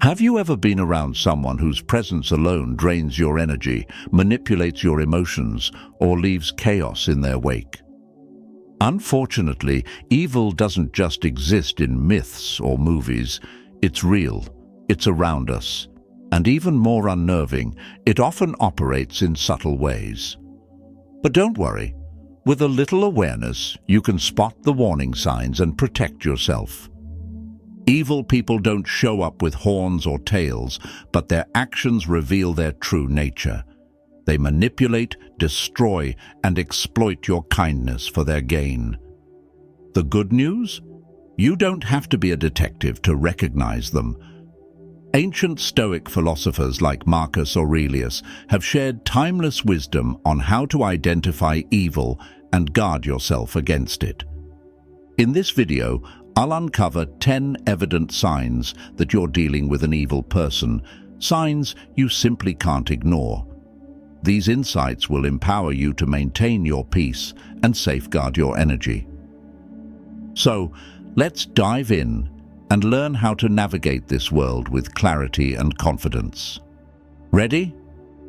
Have you ever been around someone whose presence alone drains your energy, manipulates your emotions, or leaves chaos in their wake? Unfortunately, evil doesn't just exist in myths or movies. It's real, it's around us, and even more unnerving, it often operates in subtle ways. But don't worry, with a little awareness, you can spot the warning signs and protect yourself. Evil people don't show up with horns or tails, but their actions reveal their true nature. They manipulate, destroy, and exploit your kindness for their gain. The good news? You don't have to be a detective to recognize them. Ancient Stoic philosophers like Marcus Aurelius have shared timeless wisdom on how to identify evil and guard yourself against it. In this video, I'll uncover 10 evident signs that you're dealing with an evil person, signs you simply can't ignore. These insights will empower you to maintain your peace and safeguard your energy. So, let's dive in and learn how to navigate this world with clarity and confidence. Ready?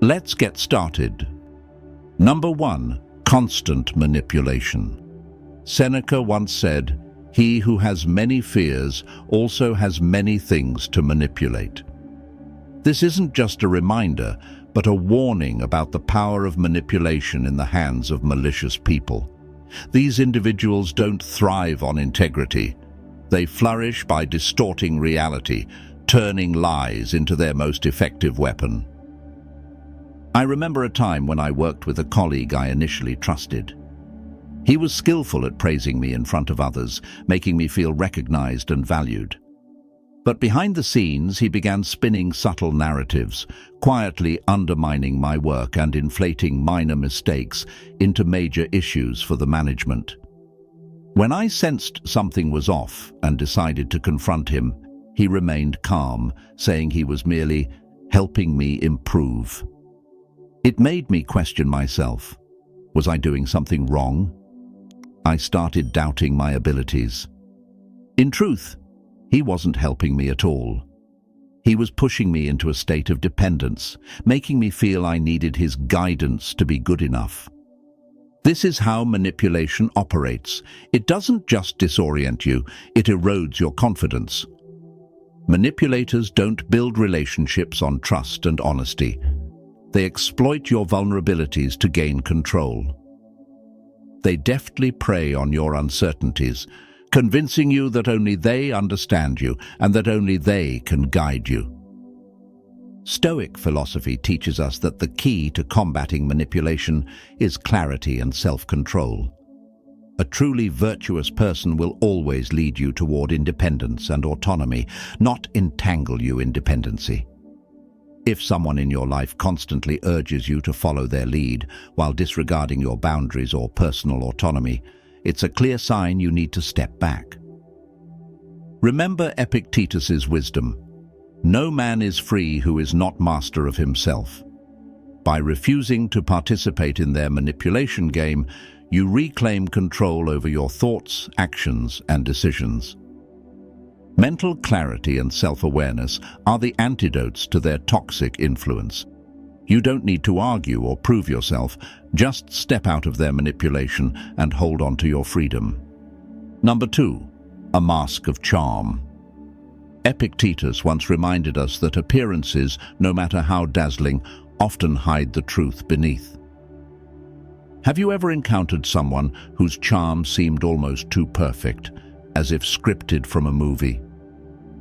Let's get started. Number 1. Constant manipulation. Seneca once said, "He who has many fears also has many things to manipulate." This isn't just a reminder, but a warning about the power of manipulation in the hands of malicious people. These individuals don't thrive on integrity. They flourish by distorting reality, turning lies into their most effective weapon. I remember a time when I worked with a colleague I initially trusted. He was skillful at praising me in front of others, making me feel recognized and valued. But behind the scenes, he began spinning subtle narratives, quietly undermining my work and inflating minor mistakes into major issues for the management. When I sensed something was off and decided to confront him, he remained calm, saying he was merely helping me improve. It made me question myself. Was I doing something wrong? I started doubting my abilities. In truth, he wasn't helping me at all. He was pushing me into a state of dependence, making me feel I needed his guidance to be good enough. This is how manipulation operates. It doesn't just disorient you, it erodes your confidence. Manipulators don't build relationships on trust and honesty. They exploit your vulnerabilities to gain control. They deftly prey on your uncertainties, convincing you that only they understand you and that only they can guide you. Stoic philosophy teaches us that the key to combating manipulation is clarity and self-control. A truly virtuous person will always lead you toward independence and autonomy, not entangle you in dependency. If someone in your life constantly urges you to follow their lead while disregarding your boundaries or personal autonomy, it's a clear sign you need to step back. Remember Epictetus's wisdom. No man is free who is not master of himself. By refusing to participate in their manipulation game, you reclaim control over your thoughts, actions, and decisions. Mental clarity and self-awareness are the antidotes to their toxic influence. You don't need to argue or prove yourself, just step out of their manipulation and hold on to your freedom. Number 2. A mask of charm. Epictetus once reminded us that appearances, no matter how dazzling, often hide the truth beneath. Have you ever encountered someone whose charm seemed almost too perfect, as if scripted from a movie?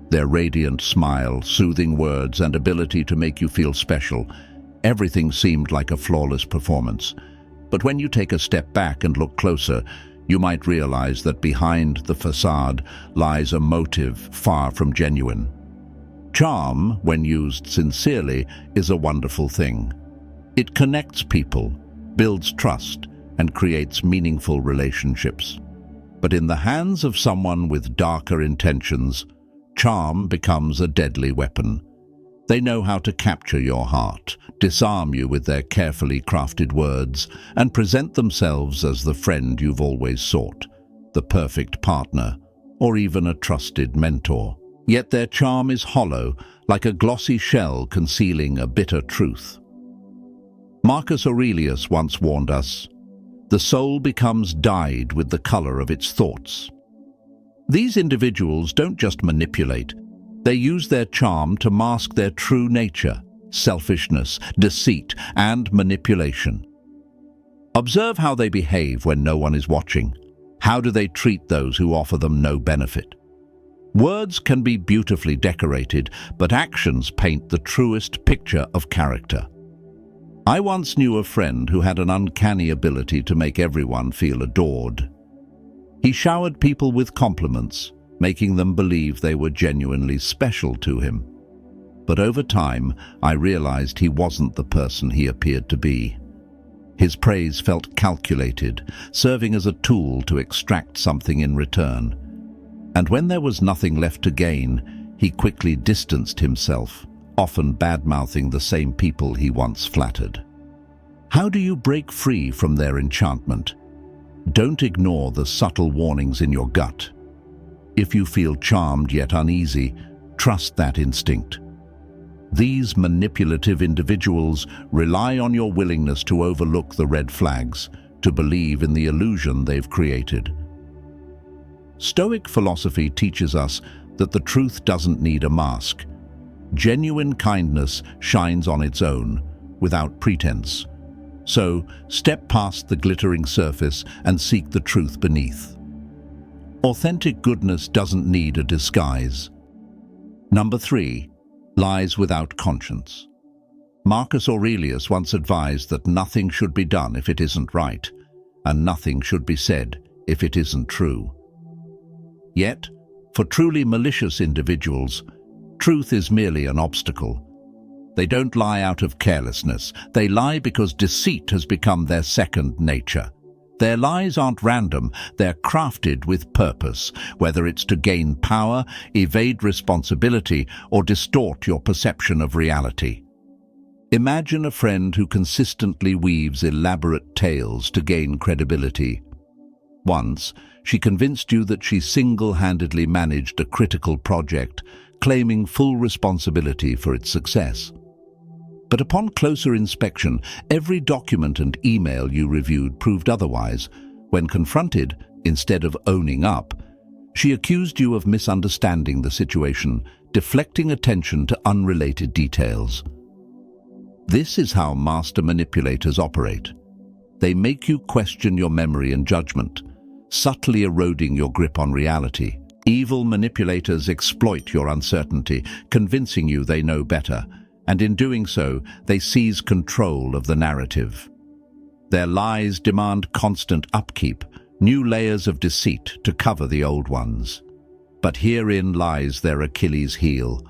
Their radiant smile, soothing words, and ability to make you feel special, everything seemed like a flawless performance. But when you take a step back and look closer, you might realize that behind the facade lies a motive far from genuine. Charm, when used sincerely, is a wonderful thing. It connects people, builds trust, and creates meaningful relationships. But in the hands of someone with darker intentions, charm becomes a deadly weapon. They know how to capture your heart, disarm you with their carefully crafted words, and present themselves as the friend you've always sought, the perfect partner, or even a trusted mentor. Yet their charm is hollow, like a glossy shell concealing a bitter truth. Marcus Aurelius once warned us, "The soul becomes dyed with the color of its thoughts." These individuals don't just manipulate, they use their charm to mask their true nature, selfishness, deceit, and manipulation. Observe how they behave when no one is watching. How do they treat those who offer them no benefit? Words can be beautifully decorated, but actions paint the truest picture of character. I once knew a friend who had an uncanny ability to make everyone feel adored. He showered people with compliments, making them believe they were genuinely special to him. But over time, I realized he wasn't the person he appeared to be. His praise felt calculated, serving as a tool to extract something in return. And when there was nothing left to gain, he quickly distanced himself, often bad-mouthing the same people he once flattered. How do you break free from their enchantment? Don't ignore the subtle warnings in your gut. If you feel charmed yet uneasy, trust that instinct. These manipulative individuals rely on your willingness to overlook the red flags, to believe in the illusion they've created. Stoic philosophy teaches us that the truth doesn't need a mask. Genuine kindness shines on its own, without pretense. So, step past the glittering surface and seek the truth beneath. Authentic goodness doesn't need a disguise. Number 3. Lies without conscience. Marcus Aurelius once advised that nothing should be done if it isn't right, and nothing should be said if it isn't true. Yet, for truly malicious individuals, truth is merely an obstacle. They don't lie out of carelessness. They lie because deceit has become their second nature. Their lies aren't random, they're crafted with purpose, whether it's to gain power, evade responsibility, or distort your perception of reality. Imagine a friend who consistently weaves elaborate tales to gain credibility. Once, she convinced you that she single-handedly managed a critical project, claiming full responsibility for its success. But upon closer inspection, every document and email you reviewed proved otherwise. When confronted, instead of owning up, she accused you of misunderstanding the situation, deflecting attention to unrelated details. This is how master manipulators operate. They make you question your memory and judgment, subtly eroding your grip on reality. Evil manipulators exploit your uncertainty, convincing you they know better, and in doing so, they seize control of the narrative. Their lies demand constant upkeep, new layers of deceit to cover the old ones. But herein lies their Achilles heel.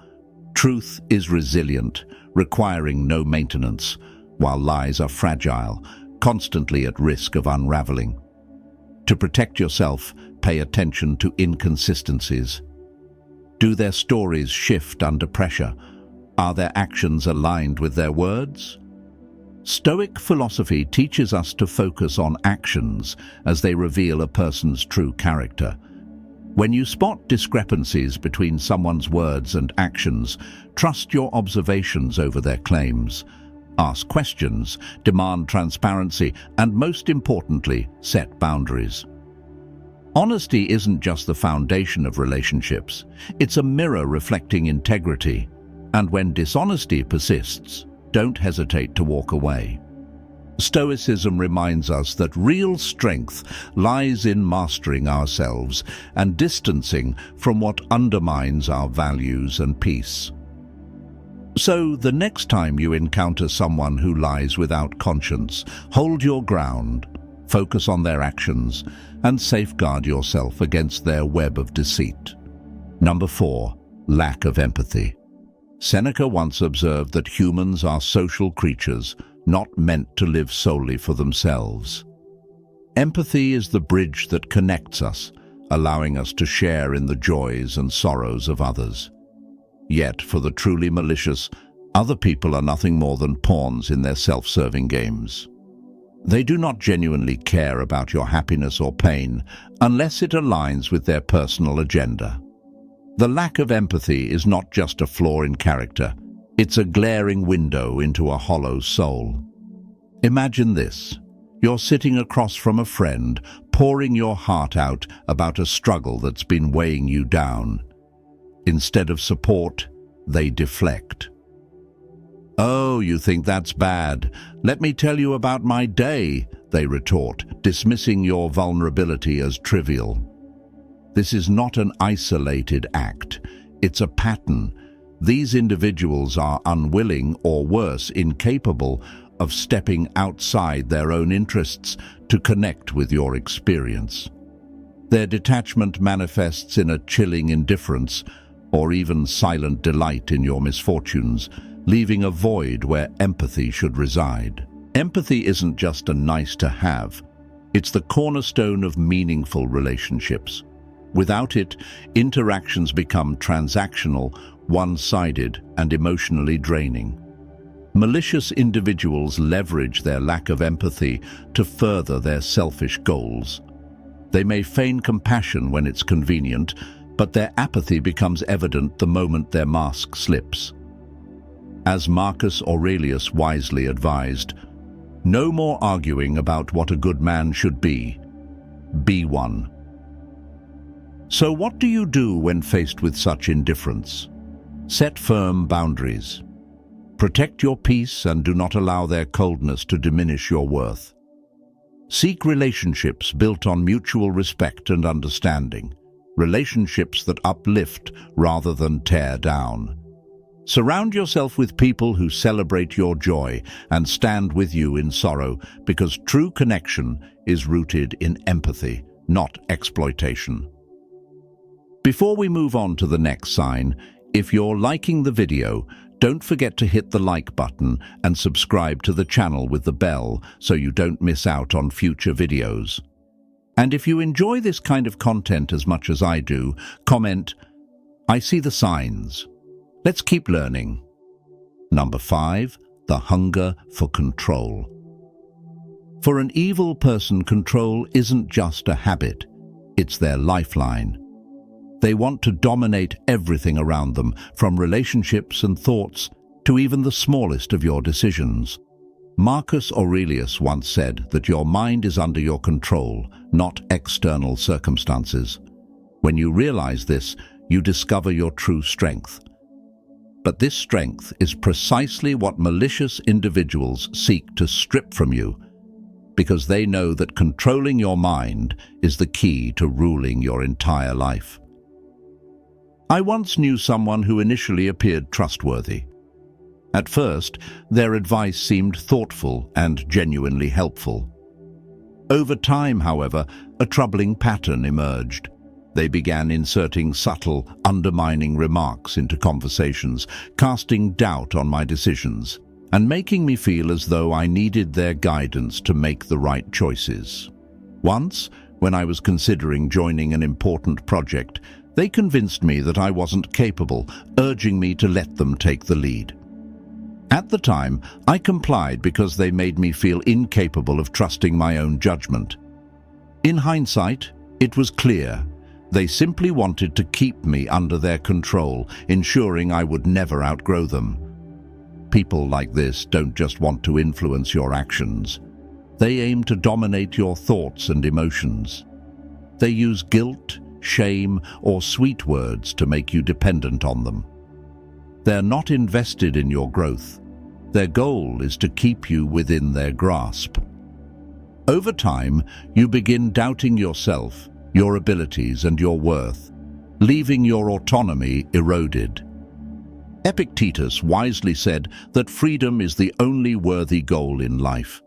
Truth is resilient, requiring no maintenance, while lies are fragile, constantly at risk of unraveling. To protect yourself, pay attention to inconsistencies. Do their stories shift under pressure? Are their actions aligned with their words? Stoic philosophy teaches us to focus on actions as they reveal a person's true character. When you spot discrepancies between someone's words and actions, trust your observations over their claims. Ask questions, demand transparency, and most importantly, set boundaries. Honesty isn't just the foundation of relationships, it's a mirror reflecting integrity. And when dishonesty persists, don't hesitate to walk away. Stoicism reminds us that real strength lies in mastering ourselves and distancing from what undermines our values and peace. So, the next time you encounter someone who lies without conscience, hold your ground, focus on their actions, and safeguard yourself against their web of deceit. Number 4. Lack of empathy. Seneca once observed that humans are social creatures, not meant to live solely for themselves. Empathy is the bridge that connects us, allowing us to share in the joys and sorrows of others. Yet, for the truly malicious, other people are nothing more than pawns in their self-serving games. They do not genuinely care about your happiness or pain unless it aligns with their personal agenda. The lack of empathy is not just a flaw in character, it's a glaring window into a hollow soul. Imagine this. You're sitting across from a friend, pouring your heart out about a struggle that's been weighing you down. Instead of support, they deflect. "Oh, you think that's bad? Let me tell you about my day," they retort, dismissing your vulnerability as trivial. This is not an isolated act. It's a pattern. These individuals are unwilling, or worse, incapable of stepping outside their own interests to connect with your experience. Their detachment manifests in a chilling indifference or even silent delight in your misfortunes, leaving a void where empathy should reside. Empathy isn't just a nice to have, it's the cornerstone of meaningful relationships. Without it, interactions become transactional, one-sided, and emotionally draining. Malicious individuals leverage their lack of empathy to further their selfish goals. They may feign compassion when it's convenient, but their apathy becomes evident the moment their mask slips. As Marcus Aurelius wisely advised, "No more arguing about what a good man should be. Be one." So what do you do when faced with such indifference? Set firm boundaries. Protect your peace and do not allow their coldness to diminish your worth. Seek relationships built on mutual respect and understanding, relationships that uplift rather than tear down. Surround yourself with people who celebrate your joy and stand with you in sorrow, because true connection is rooted in empathy, not exploitation. Before we move on to the next sign, if you're liking the video, don't forget to hit the like button and subscribe to the channel with the bell so you don't miss out on future videos. And if you enjoy this kind of content as much as I do, comment, "I see the signs." Let's keep learning. Number 5, the hunger for control. For an evil person, control isn't just a habit, it's their lifeline. They want to dominate everything around them, from relationships and thoughts to even the smallest of your decisions. Marcus Aurelius once said that your mind is under your control, not external circumstances. When you realize this, you discover your true strength. But this strength is precisely what malicious individuals seek to strip from you, because they know that controlling your mind is the key to ruling your entire life. I once knew someone who initially appeared trustworthy. At first, their advice seemed thoughtful and genuinely helpful. Over time, however, a troubling pattern emerged. They began inserting subtle, undermining remarks into conversations, casting doubt on my decisions, and making me feel as though I needed their guidance to make the right choices. Once, when I was considering joining an important project, they convinced me that I wasn't capable, urging me to let them take the lead. At the time, I complied because they made me feel incapable of trusting my own judgment. In hindsight, it was clear. They simply wanted to keep me under their control, ensuring I would never outgrow them. People like this don't just want to influence your actions. They aim to dominate your thoughts and emotions. They use guilt, shame, or sweet words to make you dependent on them. They're not invested in your growth. Their goal is to keep you within their grasp. Over time, you begin doubting yourself, your abilities, and your worth, leaving your autonomy eroded. Epictetus wisely said that freedom is the only worthy goal in life,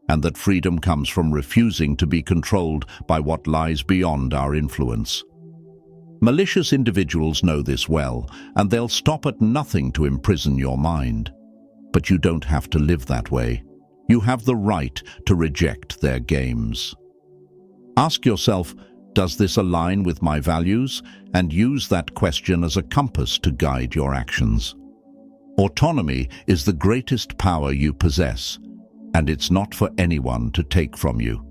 and that freedom comes from refusing to be controlled by what lies beyond our influence. Malicious individuals know this well, and they'll stop at nothing to imprison your mind. But you don't have to live that way. You have the right to reject their games. Ask yourself, does this align with my values? And use that question as a compass to guide your actions. Autonomy is the greatest power you possess, and it's not for anyone to take from you.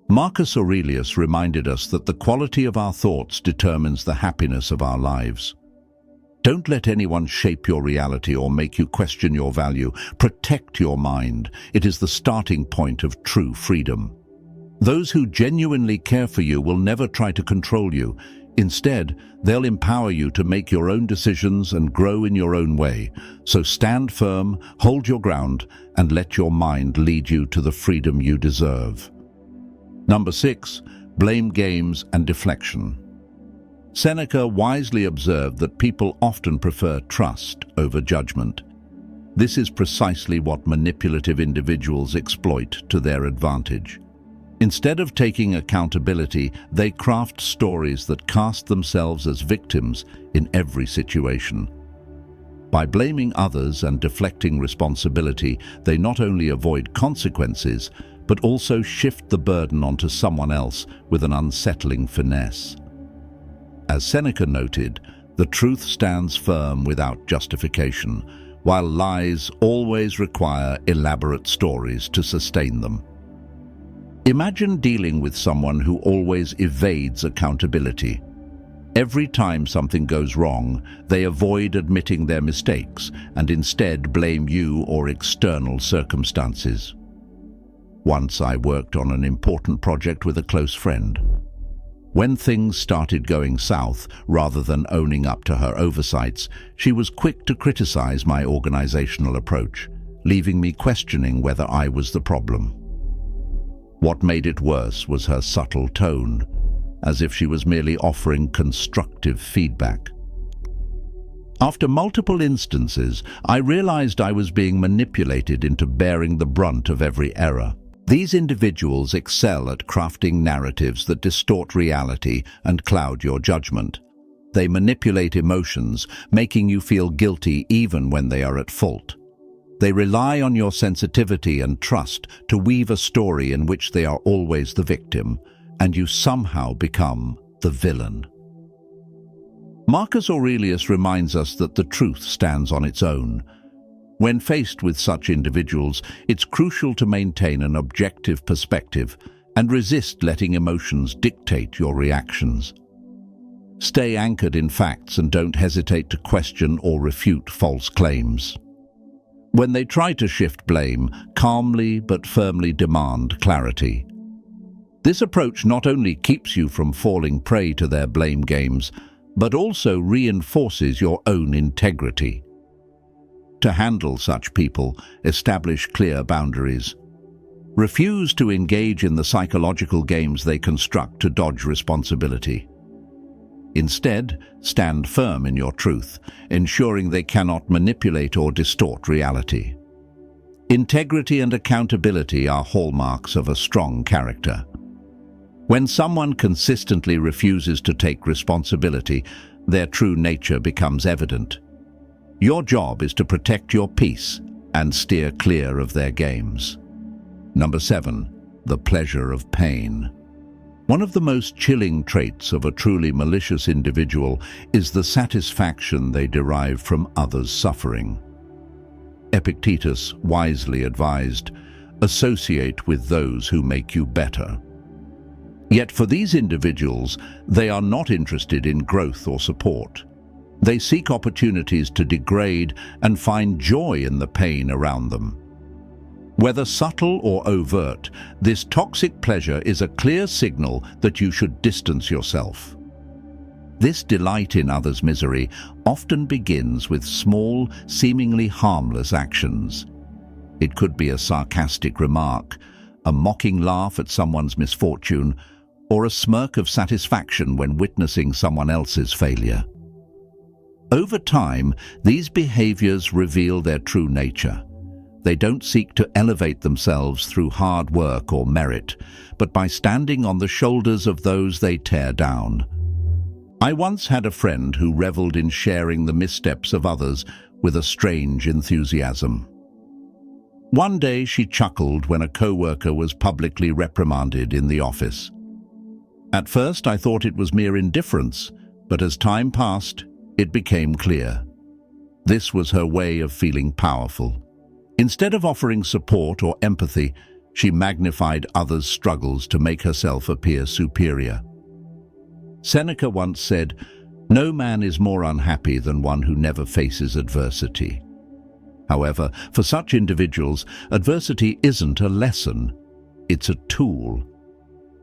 Marcus Aurelius reminded us that the quality of our thoughts determines the happiness of our lives. Don't let anyone shape your reality or make you question your value. Protect your mind. It is the starting point of true freedom. Those who genuinely care for you will never try to control you. Instead, they'll empower you to make your own decisions and grow in your own way. So stand firm, hold your ground, and let your mind lead you to the freedom you deserve. Number 6, blame games and deflection. Seneca wisely observed that people often prefer trust over judgment. This is precisely what manipulative individuals exploit to their advantage. Instead of taking accountability, they craft stories that cast themselves as victims in every situation. By blaming others and deflecting responsibility, they not only avoid consequences, but also shift the burden onto someone else with an unsettling finesse. As Seneca noted, the truth stands firm without justification, while lies always require elaborate stories to sustain them. Imagine dealing with someone who always evades accountability. Every time something goes wrong, they avoid admitting their mistakes and instead blame you or external circumstances. Once I worked on an important project with a close friend. When things started going south, rather than owning up to her oversights, she was quick to criticize my organizational approach, leaving me questioning whether I was the problem. What made it worse was her subtle tone, as if she was merely offering constructive feedback. After multiple instances, I realized I was being manipulated into bearing the brunt of every error. These individuals excel at crafting narratives that distort reality and cloud your judgment. They manipulate emotions, making you feel guilty even when they are at fault. They rely on your sensitivity and trust to weave a story in which they are always the victim, and you somehow become the villain. Marcus Aurelius reminds us that the truth stands on its own. When faced with such individuals, it's crucial to maintain an objective perspective and resist letting emotions dictate your reactions. Stay anchored in facts and don't hesitate to question or refute false claims. When they try to shift blame, calmly but firmly demand clarity. This approach not only keeps you from falling prey to their blame games, but also reinforces your own integrity. To handle such people, establish clear boundaries. Refuse to engage in the psychological games they construct to dodge responsibility. Instead, stand firm in your truth, ensuring they cannot manipulate or distort reality. Integrity and accountability are hallmarks of a strong character. When someone consistently refuses to take responsibility, their true nature becomes evident. Your job is to protect your peace and steer clear of their games. Number 7, the pleasure of pain. One of the most chilling traits of a truly malicious individual is the satisfaction they derive from others' suffering. Epictetus wisely advised, "Associate with those who make you better." Yet for these individuals, they are not interested in growth or support. They seek opportunities to degrade and find joy in the pain around them. Whether subtle or overt, this toxic pleasure is a clear signal that you should distance yourself. This delight in others' misery often begins with small, seemingly harmless actions. It could be a sarcastic remark, a mocking laugh at someone's misfortune, or a smirk of satisfaction when witnessing someone else's failure. Over time, these behaviors reveal their true nature. They don't seek to elevate themselves through hard work or merit, but by standing on the shoulders of those they tear down. I once had a friend who reveled in sharing the missteps of others with a strange enthusiasm. One day she chuckled when a co-worker was publicly reprimanded in the office. At first I thought it was mere indifference, but as time passed, it became clear. This was her way of feeling powerful. Instead of offering support or empathy, She magnified others' struggles to make herself appear superior. Seneca once said, "No man is more unhappy than one who never faces adversity." However, for such individuals, adversity isn't a lesson, it's a tool.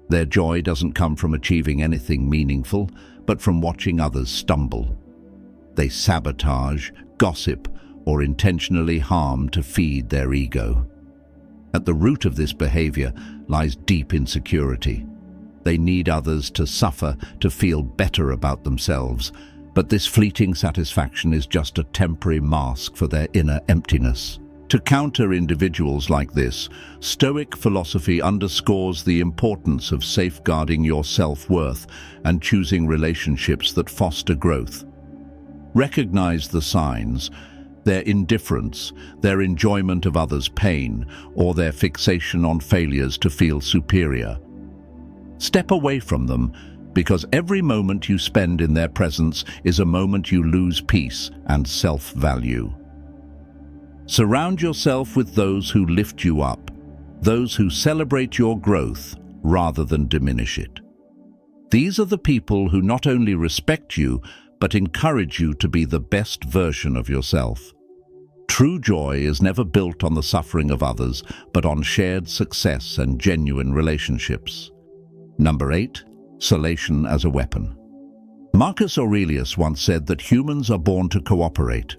Their joy doesn't come from achieving anything meaningful, but from watching others stumble. They sabotage, gossip, or intentionally harm to feed their ego. At the root of this behavior lies deep insecurity. They need others to suffer to feel better about themselves, but this fleeting satisfaction is just a temporary mask for their inner emptiness. To counter individuals like this, Stoic philosophy underscores the importance of safeguarding your self-worth and choosing relationships that foster growth. Recognize the signs, their indifference, their enjoyment of others' pain, or their fixation on failures to feel superior. Step away from them, because every moment you spend in their presence is a moment you lose peace and self-value. Surround yourself with those who lift you up, those who celebrate your growth rather than diminish it. These are the people who not only respect you, but encourage you to be the best version of yourself. True joy is never built on the suffering of others, but on shared success and genuine relationships. Number 8. Solation as a weapon. Marcus Aurelius once said that humans are born to cooperate.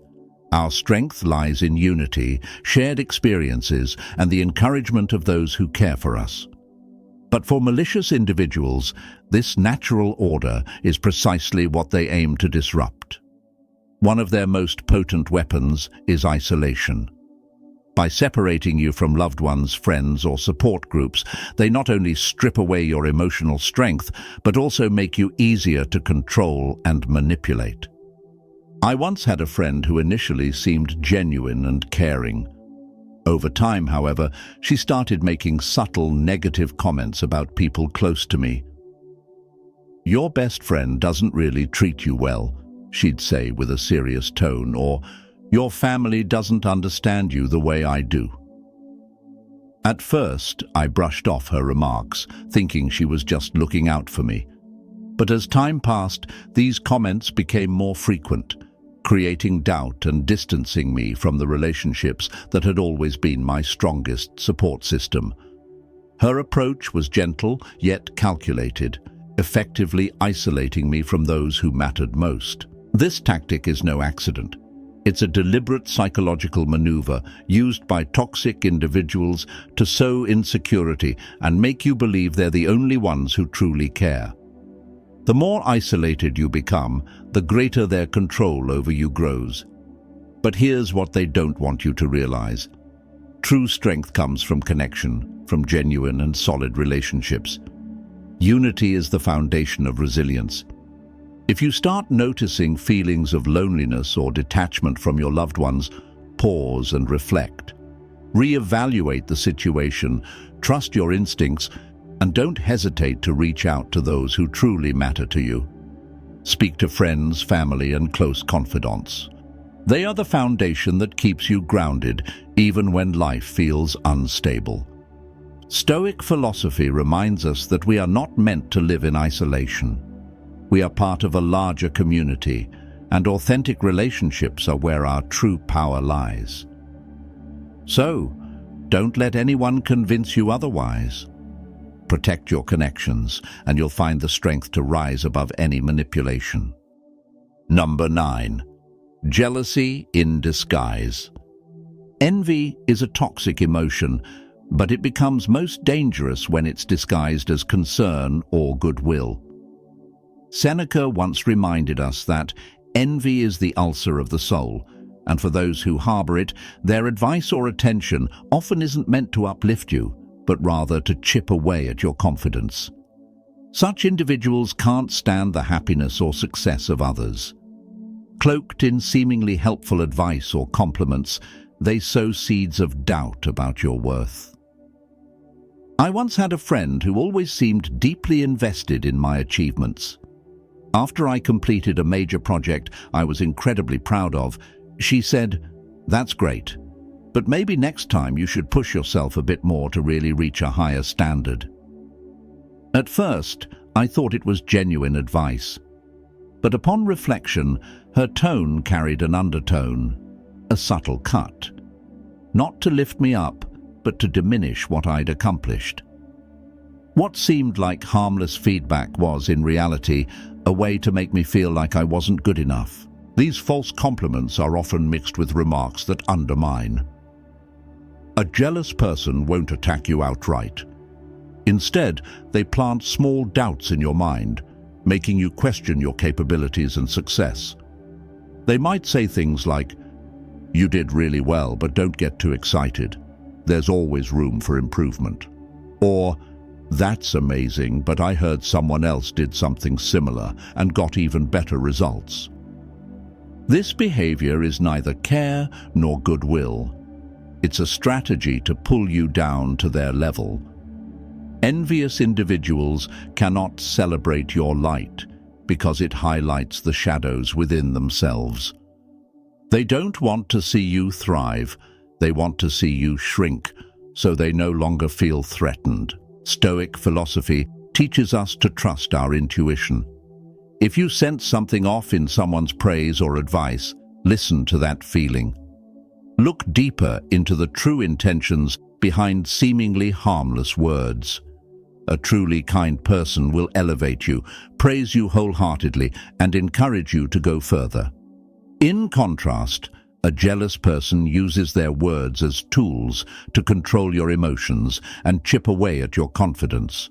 Our strength lies in unity, shared experiences, and the encouragement of those who care for us. But for malicious individuals, this natural order is precisely what they aim to disrupt. One of their most potent weapons is isolation. By separating you from loved ones, friends, or support groups, they not only strip away your emotional strength, but also make you easier to control and manipulate. I once had a friend who initially seemed genuine and caring. Over time, however, she started making subtle negative comments about people close to me. "Your best friend doesn't really treat you well," she'd say with a serious tone, or "Your family doesn't understand you the way I do." At first, I brushed off her remarks, thinking she was just looking out for me. But as time passed, these comments became more frequent, creating doubt and distancing me from the relationships that had always been my strongest support system. Her approach was gentle, yet calculated, effectively isolating me from those who mattered most. This tactic is no accident. It's a deliberate psychological maneuver used by toxic individuals to sow insecurity and make you believe they're the only ones who truly care. The more isolated you become, the greater their control over you grows. But here's what they don't want you to realize. True strength comes from connection, from genuine and solid relationships. Unity is the foundation of resilience. If you start noticing feelings of loneliness or detachment from your loved ones, pause and reflect. Reevaluate the situation, trust your instincts, and don't hesitate to reach out to those who truly matter to you. Speak to friends, family, and close confidants. They are the foundation that keeps you grounded, even when life feels unstable. Stoic philosophy reminds us that we are not meant to live in isolation. We are part of a larger community, and authentic relationships are where our true power lies. So, don't let anyone convince you otherwise. Protect your connections, and you'll find the strength to rise above any manipulation. Number 9. Jealousy in disguise. Envy is a toxic emotion, but it becomes most dangerous when it's disguised as concern or goodwill. Seneca once reminded us that envy is the ulcer of the soul, and for those who harbor it, their advice or attention often isn't meant to uplift you, but rather to chip away at your confidence. Such individuals can't stand the happiness or success of others. Cloaked in seemingly helpful advice or compliments, they sow seeds of doubt about your worth. I once had a friend who always seemed deeply invested in my achievements. After I completed a major project I was incredibly proud of, she said, "That's great, But maybe next time you should push yourself a bit more to really reach a higher standard. At first, I thought it was genuine advice. But upon reflection, her tone carried an undertone, a subtle cut. Not to lift me up, but to diminish what I'd accomplished. What seemed like harmless feedback was, in reality, a way to make me feel like I wasn't good enough. These false compliments are often mixed with remarks that undermine. A jealous person won't attack you outright. Instead, they plant small doubts in your mind, making you question your capabilities and success. They might say things like, "You did really well, but don't get too excited. There's always room for improvement." Or, "That's amazing, but I heard someone else did something similar and got even better results." This behavior is neither care nor goodwill. It's a strategy to pull you down to their level. Envious individuals cannot celebrate your light because it highlights the shadows within themselves. They don't want to see you thrive, they want to see you shrink, so they no longer feel threatened. Stoic philosophy teaches us to trust our intuition. If you sense something off in someone's praise or advice, listen to that feeling. Look deeper into the true intentions behind seemingly harmless words. A truly kind person will elevate you, praise you wholeheartedly, and encourage you to go further. In contrast, a jealous person uses their words as tools to control your emotions and chip away at your confidence.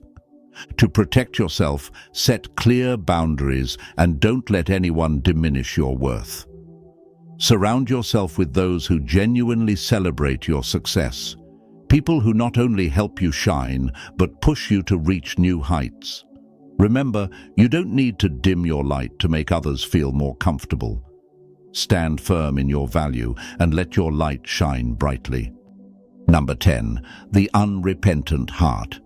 To protect yourself, set clear boundaries and don't let anyone diminish your worth. Surround yourself with those who genuinely celebrate your success. People who not only help you shine, but push you to reach new heights. Remember, you don't need to dim your light to make others feel more comfortable. Stand firm in your value and let your light shine brightly. Number 10. The unrepentant heart.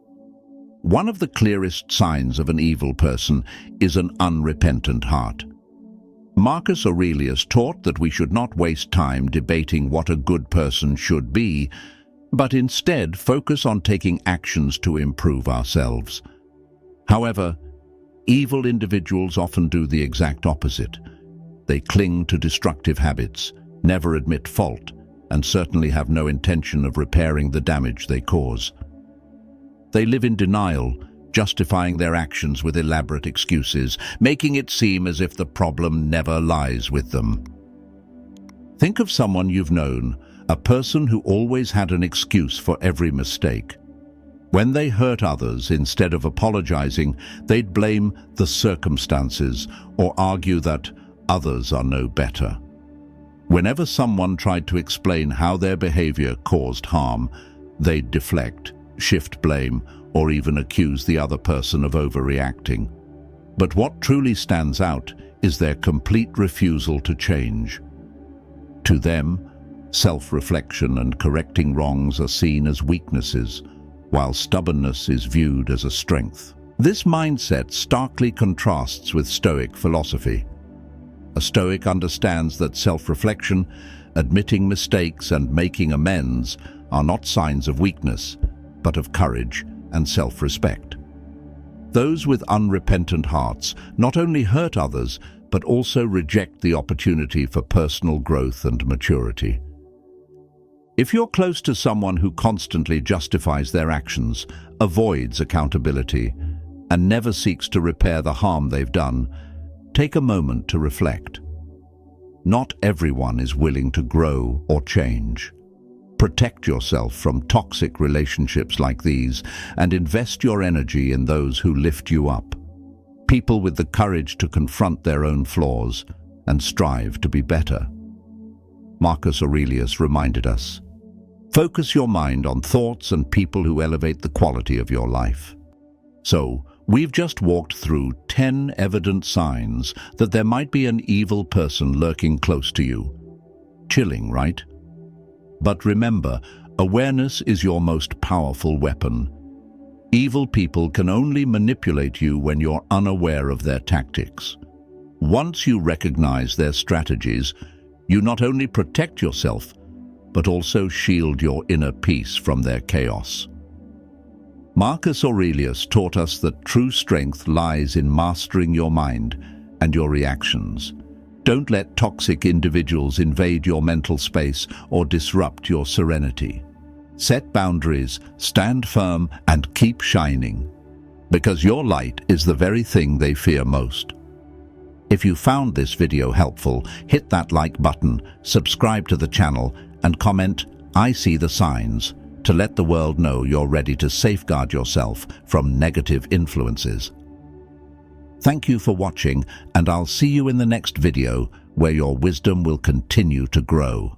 One of the clearest signs of an evil person is an unrepentant heart. Marcus Aurelius taught that we should not waste time debating what a good person should be, but instead focus on taking actions to improve ourselves. However, evil individuals often do the exact opposite. They cling to destructive habits, never admit fault, and certainly have no intention of repairing the damage they cause. They live in denial, justifying their actions with elaborate excuses, making it seem as if the problem never lies with them. Think of someone you've known, a person who always had an excuse for every mistake. When they hurt others, instead of apologizing, they'd blame the circumstances or argue that others are no better. Whenever someone tried to explain how their behavior caused harm, they'd deflect, shift blame, or even accuse the other person of overreacting. But what truly stands out is their complete refusal to change. To them, self-reflection and correcting wrongs are seen as weaknesses, while stubbornness is viewed as a strength. This mindset starkly contrasts with Stoic philosophy. A Stoic understands that self-reflection, admitting mistakes and making amends are not signs of weakness, but of courage and self-respect. Those with unrepentant hearts not only hurt others, but also reject the opportunity for personal growth and maturity. If you're close to someone who constantly justifies their actions, avoids accountability, and never seeks to repair the harm they've done, take a moment to reflect. Not everyone is willing to grow or change. Protect yourself from toxic relationships like these and invest your energy in those who lift you up. People with the courage to confront their own flaws and strive to be better. Marcus Aurelius reminded us, focus your mind on thoughts and people who elevate the quality of your life. So, we've just walked through 10 evident signs that there might be an evil person lurking close to you. Chilling, right? But remember, awareness is your most powerful weapon. Evil people can only manipulate you when you're unaware of their tactics. Once you recognize their strategies, you not only protect yourself, but also shield your inner peace from their chaos. Marcus Aurelius taught us that true strength lies in mastering your mind and your reactions. Don't let toxic individuals invade your mental space or disrupt your serenity. Set boundaries, stand firm, and keep shining, because your light is the very thing they fear most. If you found this video helpful, hit that like button, subscribe to the channel, and comment, "I see the signs," to let the world know you're ready to safeguard yourself from negative influences. Thank you for watching, and I'll see you in the next video where your wisdom will continue to grow.